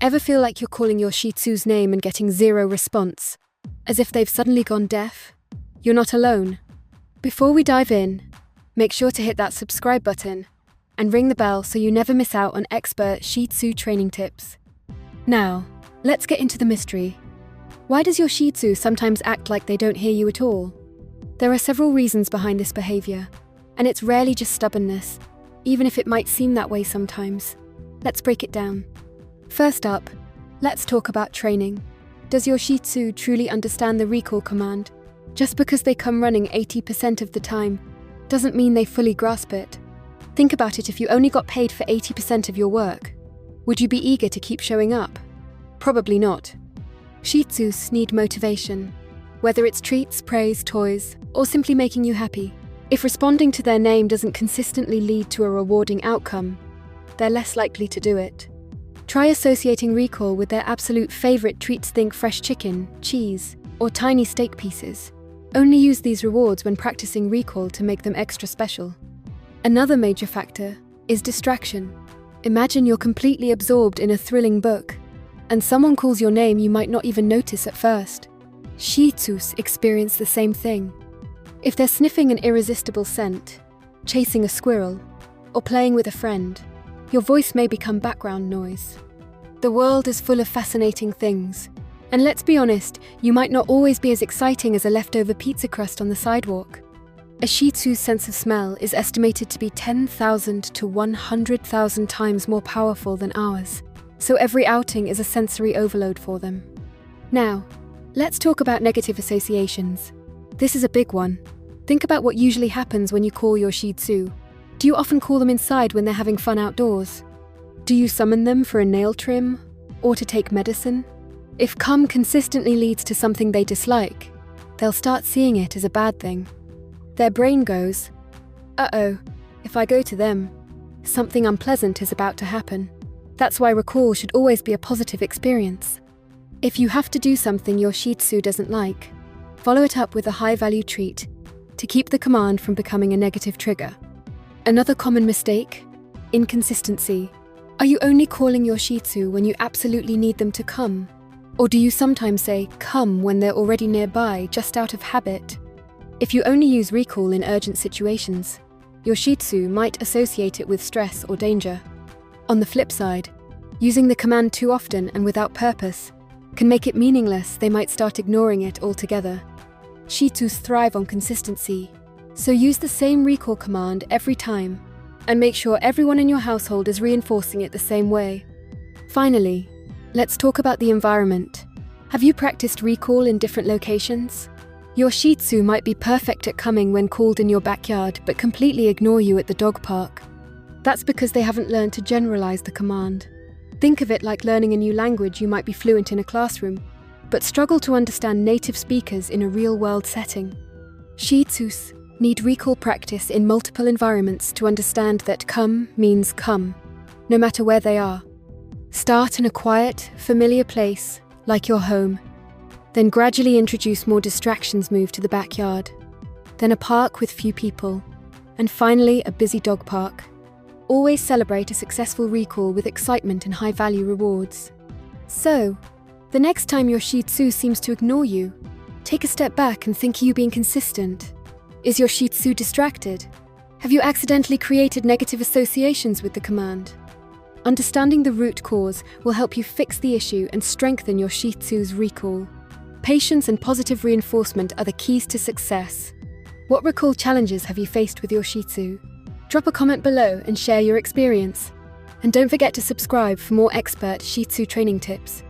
Ever feel like you're calling your Shih Tzu's name and getting zero response? As if they've suddenly gone deaf? You're not alone. Before we dive in, make sure to hit that subscribe button and ring the bell so you never miss out on expert Shih Tzu training tips. Now, let's get into the mystery. Why does your Shih Tzu sometimes act like they don't hear you at all? There are several reasons behind this behavior, and it's rarely just stubbornness, even if it might seem that way sometimes. Let's break it down. First up, let's talk about training. Does your Shih Tzu truly understand the recall command? Just because they come running 80% of the time doesn't mean they fully grasp it. Think about it: if you only got paid for 80% of your work, would you be eager to keep showing up? Probably not. Shih Tzus need motivation, whether it's treats, praise, toys, or simply making you happy. If responding to their name doesn't consistently lead to a rewarding outcome, they're less likely to do it. Try associating recall with their absolute favorite treats. Think fresh chicken, cheese, or tiny steak pieces. Only use these rewards when practicing recall to make them extra special. Another major factor is distraction. Imagine you're completely absorbed in a thrilling book, and someone calls your name you might not even notice at first. Shih Tzus experience the same thing. If they're sniffing an irresistible scent, chasing a squirrel, or playing with a friend, your voice may become background noise. The world is full of fascinating things, and let's be honest, you might not always be as exciting as a leftover pizza crust on the sidewalk. A Shih Tzu's sense of smell is estimated to be 10,000 to 100,000 times more powerful than ours, so every outing is a sensory overload for them. Now, let's talk about negative associations. This is a big one. Think about what usually happens when you call your Shih Tzu. Do you often call them inside when they're having fun outdoors? Do you summon them for a nail trim or to take medicine? If come consistently leads to something they dislike, they'll start seeing it as a bad thing. Their brain goes, uh-oh, if I go to them, something unpleasant is about to happen. That's why recall should always be a positive experience. If you have to do something your Shih Tzu doesn't like, follow it up with a high-value treat to keep the command from becoming a negative trigger. Another common mistake: inconsistency. Are you only calling your Shih Tzu when you absolutely need them to come? Or do you sometimes say come when they're already nearby, just out of habit? If you only use recall in urgent situations, your Shih Tzu might associate it with stress or danger. On the flip side, using the command too often and without purpose can make it meaningless. They might start ignoring it altogether. Shih Tzus thrive on consistency, so use the same recall command every time and make sure everyone in your household is reinforcing it the same way. Finally, let's talk about the environment. Have you practiced recall in different locations? Your Shih Tzu might be perfect at coming when called in your backyard but completely ignore you at the dog park. That's because they haven't learned to generalize the command. Think of it like learning a new language. You might be fluent in a classroom, but struggle to understand native speakers in a real-world setting. Shih Tzus need recall practice in multiple environments to understand that come means come, no matter where they are. Start in a quiet, familiar place, like your home. Then gradually introduce more distractions. Move to the backyard, then a park with few people, and finally a busy dog park. Always celebrate a successful recall with excitement and high-value rewards. So, the next time your Shih Tzu seems to ignore you, take a step back and think: are you being consistent? Is your Shih Tzu distracted? Have you accidentally created negative associations with the command? Understanding the root cause will help you fix the issue and strengthen your Shih Tzu's recall. Patience and positive reinforcement are the keys to success. What recall challenges have you faced with your Shih Tzu? Drop a comment below and share your experience. And don't forget to subscribe for more expert Shih Tzu training tips.